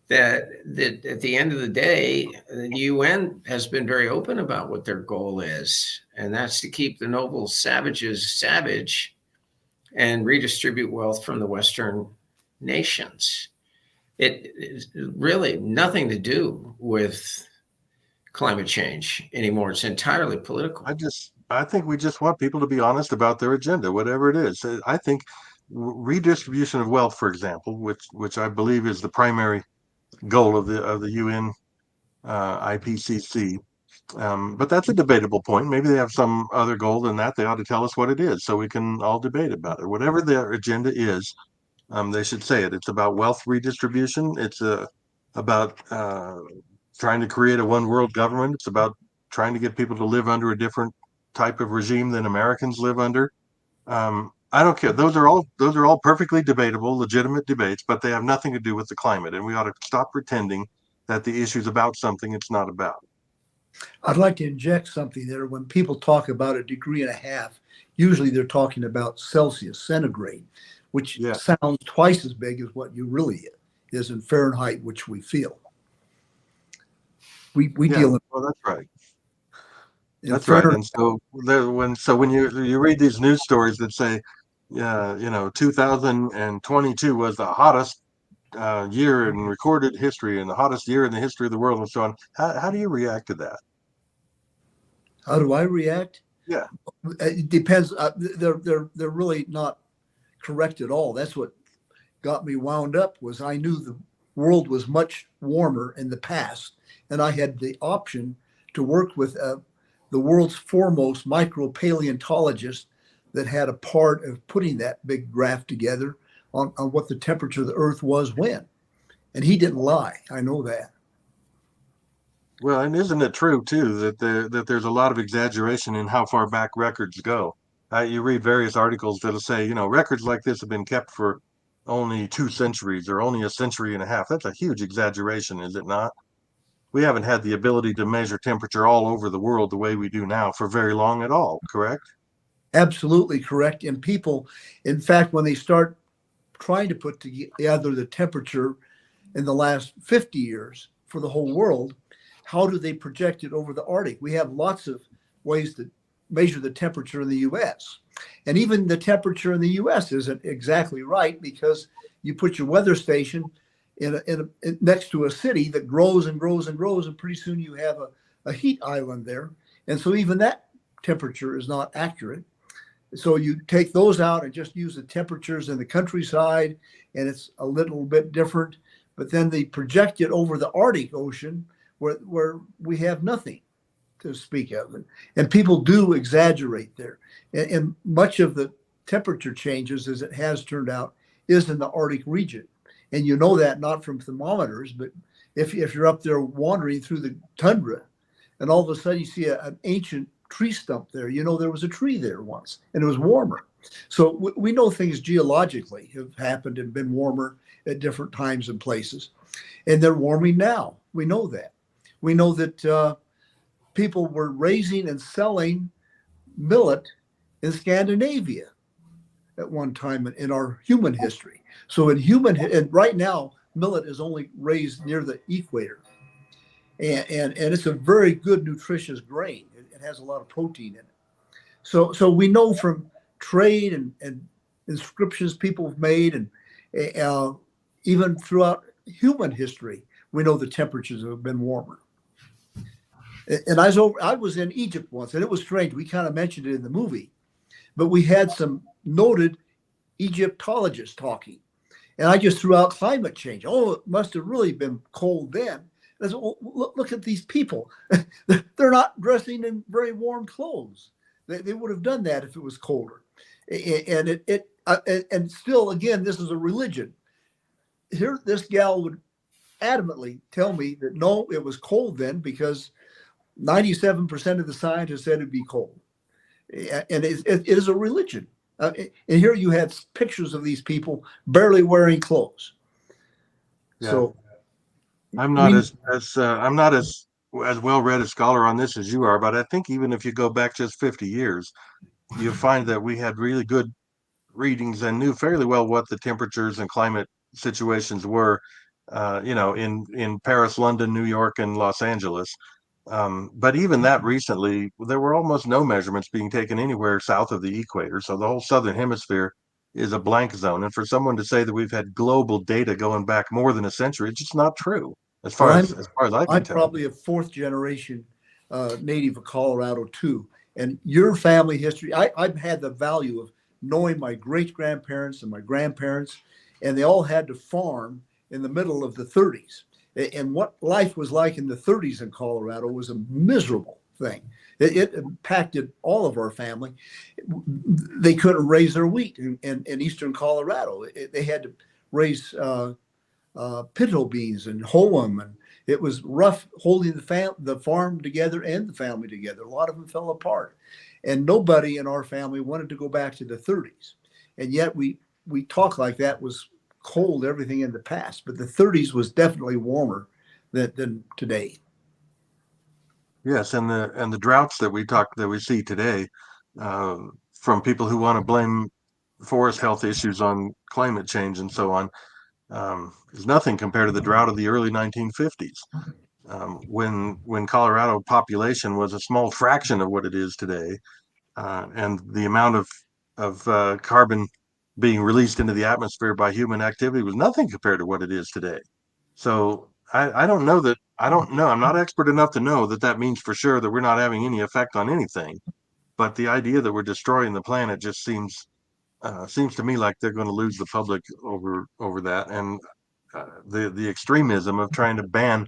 Speaker 3: that at the end of the day, the UN has been very open about what their goal is, and that's to keep the noble savages savage and redistribute wealth from the Western nations. It is really nothing to do with climate change anymore. It's entirely political.
Speaker 4: I think we just want people to be honest about their agenda, whatever it is. I think redistribution of wealth, for example, which I believe is the primary goal of the UN IPCC. But that's a debatable point. Maybe they have some other goal than that. They ought to tell us what it is so we can all debate about it. Whatever their agenda is, they should say it. It's about wealth redistribution. It's about trying to create a one world government. It's about trying to get people to live under a different type of regime than Americans live under. I don't care. Those are all perfectly debatable, legitimate debates, but they have nothing to do with the climate. And we ought to stop pretending that the issue is about something it's not about.
Speaker 2: I'd like to inject something there. When people talk about a degree and a half, usually they're talking about Celsius, centigrade, which sounds twice as big as what you really is in Fahrenheit, which we feel. We deal in.
Speaker 4: Well, that's right. That's right. And so when you read these news stories that say, 2022 was the hottest year in recorded history and the hottest year in the history of the world and so on, how do you react to that?
Speaker 2: How do I react?
Speaker 4: Yeah,
Speaker 2: it depends. They're really not correct at all. That's what got me wound up. Was I knew the world was much warmer in the past, and I had the option to work with the world's foremost micropaleontologist that had a part of putting that big graph together on what the temperature of the Earth was when, and he didn't lie. I know that.
Speaker 4: Well, and isn't it true too that there's a lot of exaggeration in how far back records go? You read various articles that'll say, records like this have been kept for only 2 centuries or only a century and a half. That's a huge exaggeration, is it not? We haven't had the ability to measure temperature all over the world the way we do now for very long at all, correct?
Speaker 2: Absolutely correct. And people, in fact, when they start trying to put together the temperature in the last 50 years for the whole world, how do they project it over the Arctic? We have lots of ways to measure the temperature in the U.S. And even the temperature in the U.S. isn't exactly right, because you put your weather station next to a city that grows and grows and grows, and pretty soon you have a heat island there. And so even that temperature is not accurate. So you take those out and just use the temperatures in the countryside, and it's a little bit different. But then they project it over the Arctic Ocean, where we have nothing to speak of. And people do exaggerate there. And much of the temperature changes, as it has turned out, is in the Arctic region. And you know that not from thermometers, but if you're up there wandering through the tundra, and all of a sudden you see an ancient tree stump there, you know there was a tree there once, and it was warmer. So we know things geologically have happened and been warmer at different times and places. And they're warming now. We know that. We know that people were raising and selling millet in Scandinavia at one time in our human history. So and right now, millet is only raised near the equator. And it's a very good, nutritious grain. It has a lot of protein in it. So we know from trade and inscriptions people have made, and even throughout human history, we know the temperatures have been warmer. And I was in Egypt once, and it was strange. We kind of mentioned it in the movie, but we had some noted Egyptologists talking. And I just threw out climate change. Oh, it must have really been cold then. I said, well, look at these people. They're not dressing in very warm clothes. They would have done that if it was colder. And still, again, this is a religion. Here, this gal would adamantly tell me that no, it was cold then, because 97% of the scientists said it'd be cold. And it is a religion. And here you had pictures of these people barely wearing clothes.
Speaker 4: Yeah.
Speaker 2: So
Speaker 4: I'm not as well read a scholar on this as you are, but I think even if you go back just 50 years, you find that we had really good readings and knew fairly well what the temperatures and climate situations were, in Paris, London, New York, and Los Angeles. But even that recently, there were almost no measurements being taken anywhere south of the equator. So the whole southern hemisphere is a blank zone. And for someone to say that we've had global data going back more than a century, it's just not true, as far as I can
Speaker 2: I'm
Speaker 4: tell.
Speaker 2: probably a fourth generation native of Colorado too. And your family history, I've had the value of knowing my great grandparents and my grandparents, and they all had to farm in the middle of the 30s. And what life was like in the 30s in Colorado was a miserable thing. It impacted all of our family. They couldn't raise their wheat in eastern Colorado. They had to raise pinto beans and hoe them, and it was rough holding the farm together and the family together. A lot of them fell apart, and nobody in our family wanted to go back to the 30s. And yet we talk like that was cold, everything in the past, but the 30s was definitely warmer than today.
Speaker 4: Yes, and the droughts that we see today, from people who want to blame forest health issues on climate change and so on, is nothing compared to the drought of the early 1950s, when Colorado population was a small fraction of what it is today, and the amount of carbon being released into the atmosphere by human activity was nothing compared to what it is today. So I don't know that I don't know. I'm not expert enough to know that that means for sure that we're not having any effect on anything. But the idea that we're destroying the planet just seems to me like they're going to lose the public over that, and the extremism of trying to ban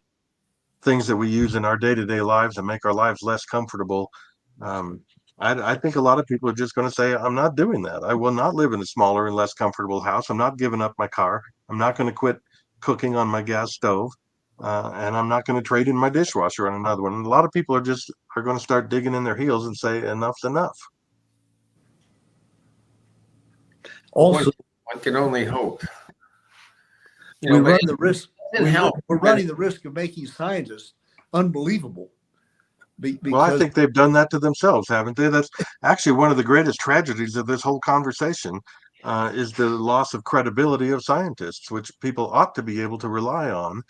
Speaker 4: things that we use in our day-to-day lives and make our lives less comfortable. Um, I think a lot of people are just going to say, I'm not doing that. I will not live in a smaller and less comfortable house. I'm not giving up my car. I'm not going to quit cooking on my gas stove. And I'm not going to trade in my dishwasher on another one. And a lot of people are going to start digging in their heels and say, enough's enough.
Speaker 2: Also,
Speaker 3: one can only hope.
Speaker 2: we run the risk.
Speaker 3: We're
Speaker 2: running the risk of making scientists unbelievable.
Speaker 4: Well, I think they've done that to themselves, haven't they? That's actually one of the greatest tragedies of this whole conversation, is the loss of credibility of scientists, which people ought to be able to rely on.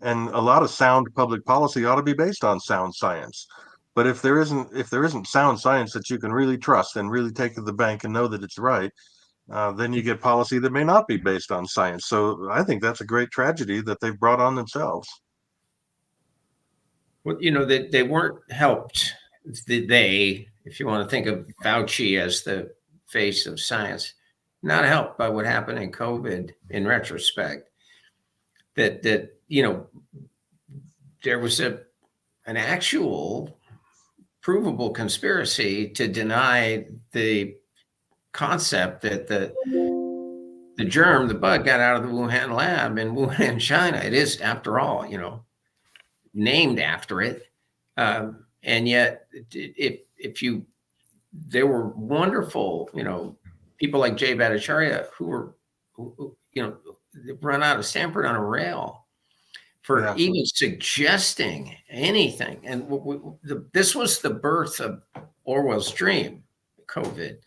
Speaker 4: And a lot of sound public policy ought to be based on sound science. But if there isn't sound science that you can really trust and really take to the bank and know that it's right, then you get policy that may not be based on science. So I think that's a great tragedy that they've brought on themselves.
Speaker 3: Well, they weren't helped. They, if you want to think of Fauci as the face of science, not helped by what happened in COVID in retrospect. That there was an actual provable conspiracy to deny the concept that the germ, the bug, got out of the Wuhan lab in Wuhan, China. It is, after all, named after it. And yet, there were wonderful, people like Jay Bhattacharya who run out of Stanford on a rail for even suggesting anything. And this was the birth of Orwell's dream, COVID,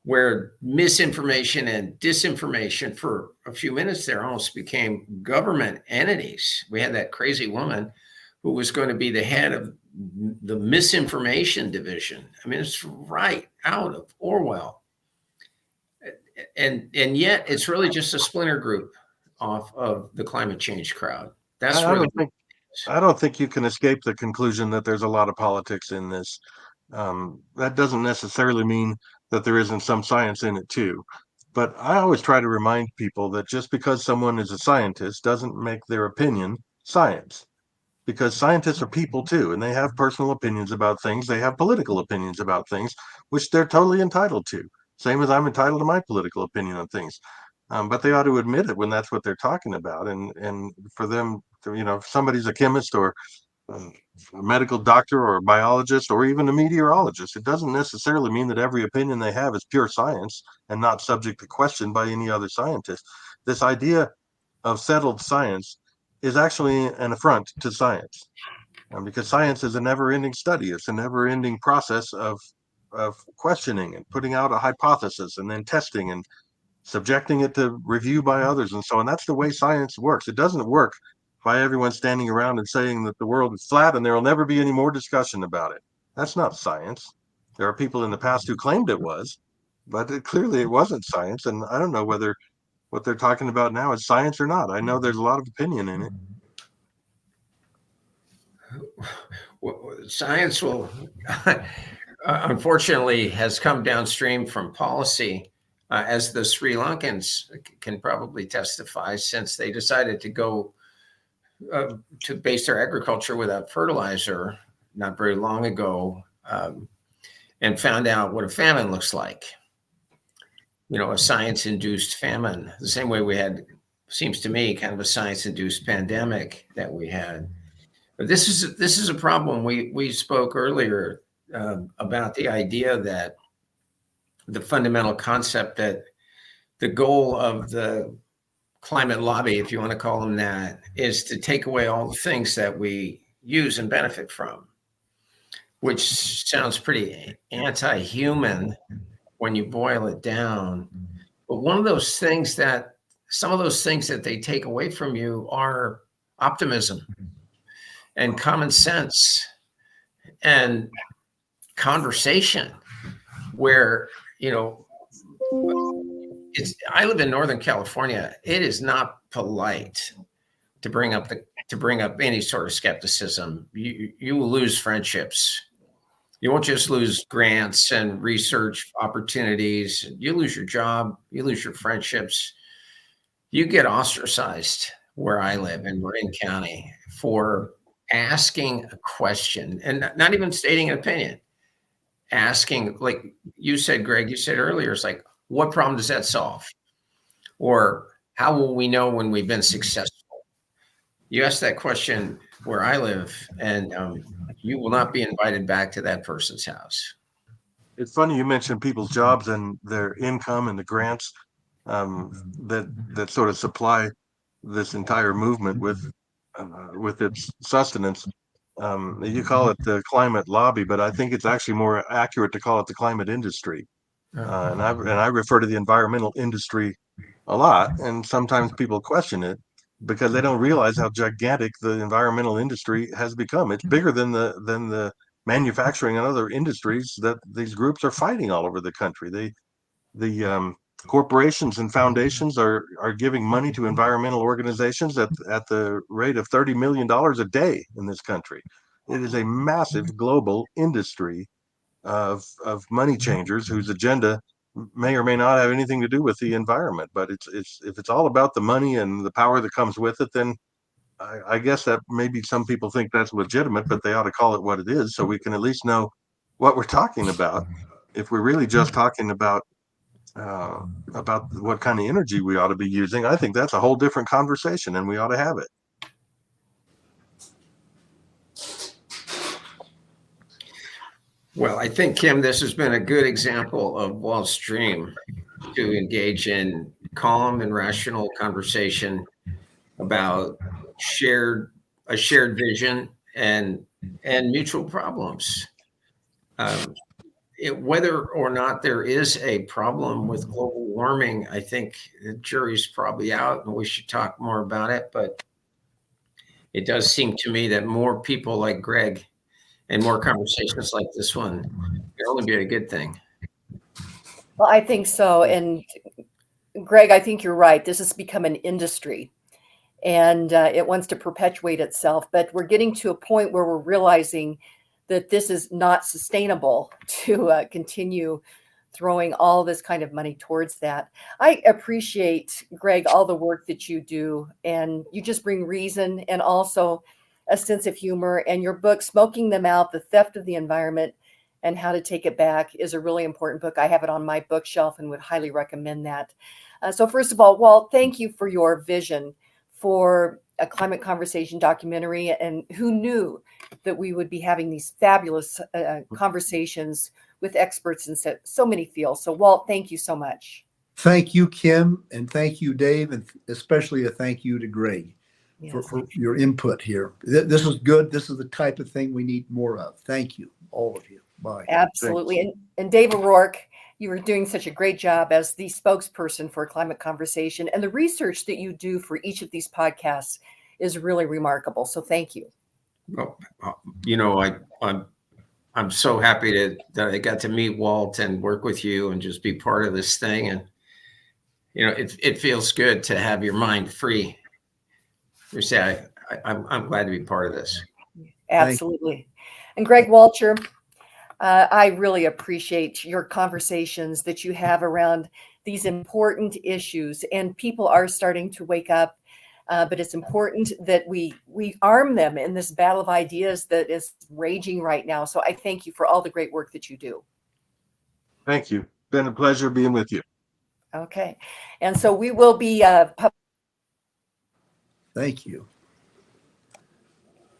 Speaker 3: where misinformation and disinformation for a few minutes there almost became government entities. We had that crazy woman who was going to be the head of the misinformation division. I mean, it's right out of Orwell. And yet it's really just a splinter group of the climate change crowd. That's
Speaker 4: I don't think you can escape the conclusion that there's a lot of politics in this. That doesn't necessarily mean that there isn't some science in it too. But I always try to remind people that just because someone is a scientist doesn't make their opinion science. Because scientists are people too, and they have personal opinions about things. They have political opinions about things, which they're totally entitled to. Same as I'm entitled to my political opinion on things. But they ought to admit it when that's what they're talking about. And for them to, if somebody's a chemist or a medical doctor or a biologist or even a meteorologist, it doesn't necessarily mean that every opinion they have is pure science and not subject to question by any other scientist. This idea of settled science is actually an affront to science, because science is a never-ending study. It's a never-ending process of questioning and putting out a hypothesis and then testing and subjecting it to review by others and so on. That's the way science works. It doesn't work by everyone standing around and saying that the world is flat and there will never be any more discussion about it. That's not science. There are people in the past who claimed it was, but clearly it wasn't science. And I don't know whether what they're talking about now is science or not. I know there's a lot of opinion in it.
Speaker 3: Science will, unfortunately, has come downstream from policy, as the Sri Lankans can probably testify, since they decided to go to base their agriculture without fertilizer not very long ago, and found out what a famine looks like. A science-induced famine, the same way we had, seems to me, kind of a science-induced pandemic that we had. But this is a problem. We spoke earlier about the idea that the fundamental concept that the goal of the climate lobby, if you want to call them that, is to take away all the things that we use and benefit from, which sounds pretty anti-human when you boil it down. But some of those things that they take away from you are optimism and common sense and conversation, where, I live in Northern California. It is not polite to bring up any sort of skepticism. You will lose friendships. You won't just lose grants and research opportunities. You lose your job. You lose your friendships. You get ostracized where I live in Marin County for asking a question and not even stating an opinion. Asking, like you said, Greg, you said earlier, it's like, what problem does that solve? Or how will we know when we've been successful? You ask that question where I live, and you will not be invited back to that person's house.
Speaker 4: It's funny you mentioned people's jobs and their income and the grants that sort of supply this entire movement with its sustenance. You call it the climate lobby, but I think it's actually more accurate to call it the climate industry. And I refer to the environmental industry a lot, and sometimes people question it because they don't realize how gigantic the environmental industry has become. It's bigger than the manufacturing and other industries that these groups are fighting all over the country. The corporations and foundations are giving money to environmental organizations at the rate of $30 million a day in this country. It is a massive global industry of money changers whose agenda may or may not have anything to do with the environment. But it's if it's all about the money and the power that comes with it, then I guess that maybe some people think that's legitimate, but they ought to call it what it is so we can at least know what we're talking about. If we're really just talking about what kind of energy we ought to be using, I think that's a whole different conversation, and we ought to have it.
Speaker 3: Well, I think, Kim, this has been a good example of Walt's dream to engage in calm and rational conversation about a shared vision and mutual problems. Whether or not there is a problem with global warming, I think the jury's probably out and we should talk more about it. But it does seem to me that more people like Greg and more conversations like this one can only be a good thing.
Speaker 1: Well, I think so. And Greg, I think you're right. This has become an industry and it wants to perpetuate itself. But we're getting to a point where we're realizing that this is not sustainable to continue throwing all this kind of money towards that. I appreciate, Greg, all the work that you do, and you just bring reason and also a sense of humor. And your book, Smoking Them Out, The Theft of the Environment and How to Take It Back, is a really important book. I have it on my bookshelf and would highly recommend that. So first of all, Walt, thank you for your vision for a climate conversation documentary. And who knew that we would be having these fabulous conversations with experts in so many fields. So Walt, thank you so much.
Speaker 2: Thank you, Kim, and thank you, Dave, and especially a thank you to Greg for your input here. This is good. This is the type of thing we need more of. Thank you, all of you. Bye.
Speaker 1: Absolutely. And Dave O'Rourke, you are doing such a great job as the spokesperson for Climate Conversation, and the research that you do for each of these podcasts is really remarkable. So thank you.
Speaker 3: Well, I'm so happy that I got to meet Walt and work with you and just be part of this thing. And it feels good to have your mind free. You say I'm glad to be part of this.
Speaker 1: Absolutely. And Greg Walcher, I really appreciate your conversations that you have around these important issues, and people are starting to wake up. But it's important that we arm them in this battle of ideas that is raging right now. So I thank you for all the great work that you do.
Speaker 4: Thank you. Been a pleasure being with you.
Speaker 1: Okay. And so we will be
Speaker 2: Thank you.